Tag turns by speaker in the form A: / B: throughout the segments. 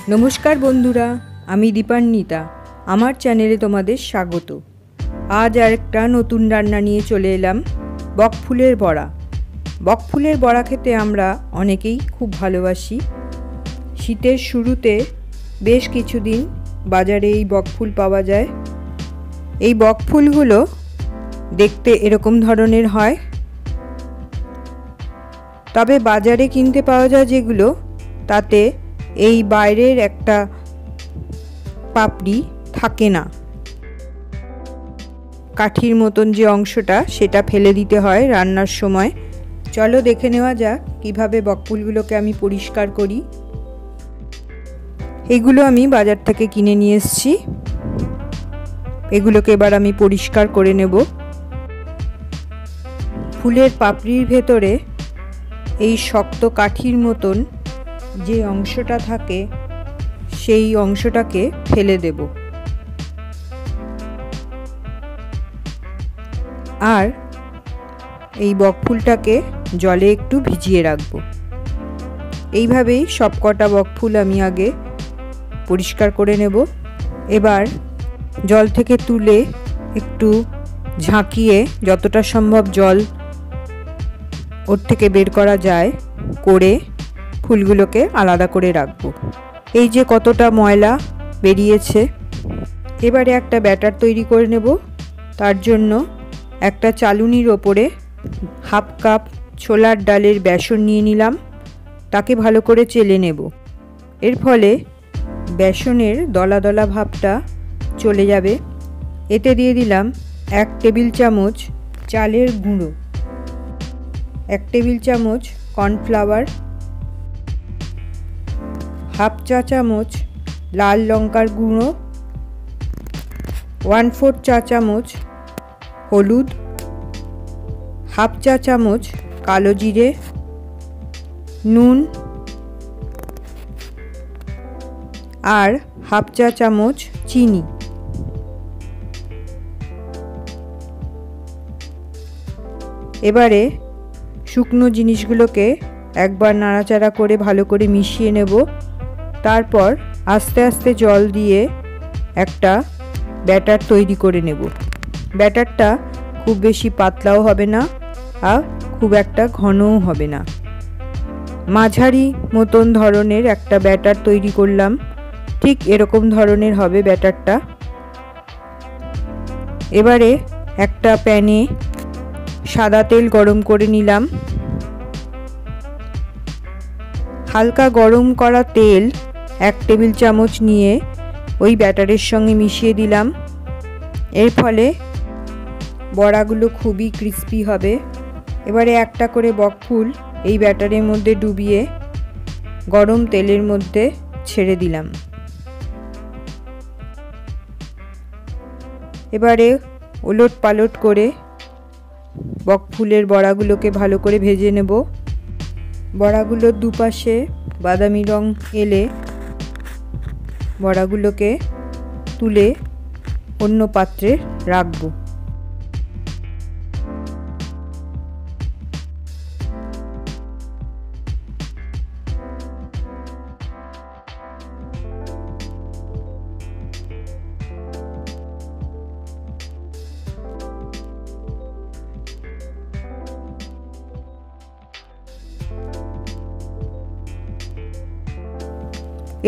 A: नमस्कार बंधुरा आमी दीपान्विता आमार चैनेले तोमादेर स्वागत। आज आरेकटा नतून रान्ना निये चले एलाम बकफुलेर बड़ा। बकफुलेर बड़ा खेते आमरा अनेकेई खूब भालोबासी। शीतेर शुरूते बेश किछुदिन बाजारे एई बकफुल पाওয়া যায়। এই বকফুলগুলো দেখতে এরকম ধরনের হয়, তবে বাজারে কিনতে পাওয়া যায় যেগুলো তাতে এই বাইরের একটা পাপড়ি থাকে না, কাঠির মতন যে অংশটা সেটা ফেলে দিতে হয় রান্নার সময়। চলো দেখে নেওয়া যাক কিভাবে বকফুলগুলোকে আমি পরিষ্কার করি। এগুলো আমি বাজার থেকে কিনে নিয়ে এসেছি। এগুলোকে এবার আমি পরিষ্কার করে নেব। ফুলের পাপড়ির ভেতরে এই শক্ত কাঠির মতন যে অংশটা থাকে সেই অংশটাকে ফেলে দেব, আর এই বকফুলটাকে জলে একটু ভিজিয়ে রাখব। এইভাবেই সবকটা বকফুল আমি আগে পরিষ্কার করে নেব। এবার জল থেকে তুলে একটু ঝাঁকিয়ে যতটা সম্ভব জল ওর থেকে বের করা যায় করে ফুলগুলোকে আলাদা করে রাখব। এই যে কতটা ময়লা বেরিয়েছে। এবারে একটা ব্যাটার তৈরি করে নেব। তার জন্য একটা চালুনির ওপরে হাফ কাপ ছোলার ডালের বেসন নিয়ে নিলাম, তাকে ভালো করে চেলে নেব। এর ফলে বেসনের দলা দলা ভাবটা চলে যাবে। এতে দিয়ে দিলাম 1 টেবিল চামচ চালের গুঁড়ো, 1 টেবিল চামচ কর্নফ্লাওয়ার, হাফ চা চামচ লাল লঙ্কার গুঁড়ো, 1/4 চা চামচ হলুদ, হাফ চা চামচ কালো জিরে, নুন আর হাফ চা চামচ চিনি। এবারে শুকনো জিনিসগুলোকে একবার নাড়াচাড়া করে ভালো করে মিশিয়ে নেব। তারপর আস্তে আস্তে জল দিয়ে একটা ব্যাটার তৈরি করে নেব। ব্যাটারটা খুব বেশি পাতলাও হবে না আর খুব একটা ঘনও হবে না, মাঝারি মতন ধরনের একটা ব্যাটার তৈরি করলাম। ঠিক এরকম ধরনের হবে ব্যাটারটা। এবারে একটা প্যানে সাদা তেল গরম করে নিলাম। হালকা গরম করা তেল 1 টেবিল চামচ নিয়ে ওই ব্যাটারের সঙ্গে মিশিয়ে দিলাম। এর ফলে বড়াগুলো খুবই ক্রিস্পি হবে। এবারে একটা করে বকফুল এই ব্যাটারের মধ্যে ডুবিয়ে গরম তেলের মধ্যে ছেড়ে দিলাম। এবারে ওলট পালট করে বকফুলের বড়াগুলোকে ভালো করে ভেজে নেব। বড়াগুলোর দুপাশে বাদামি রং এলে বড়াগুলোকে তুলে অন্য পাত্রে রাখব।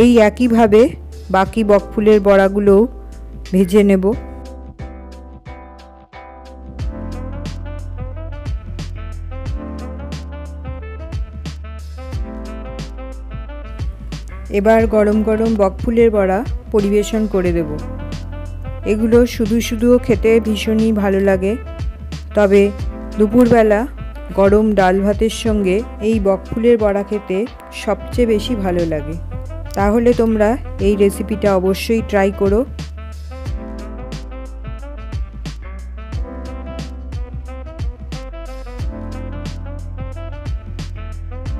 A: এই একইভাবে বাকি বকফুলের বড়াগুলোও ভেজে নেব। এবার গরম গরম বকফুলের বড়া পরিবেশন করে দেব। এগুলো শুধু শুধুও খেতে ভীষণই ভালো লাগে, তবে দুপুরবেলা গরম ডাল ভাতের সঙ্গে এই বকফুলের বড়া খেতে সবচেয়ে বেশি ভালো লাগে। তাহলে তোমরা এই রেসিপিটা অবশ্যই ট্রাই করো।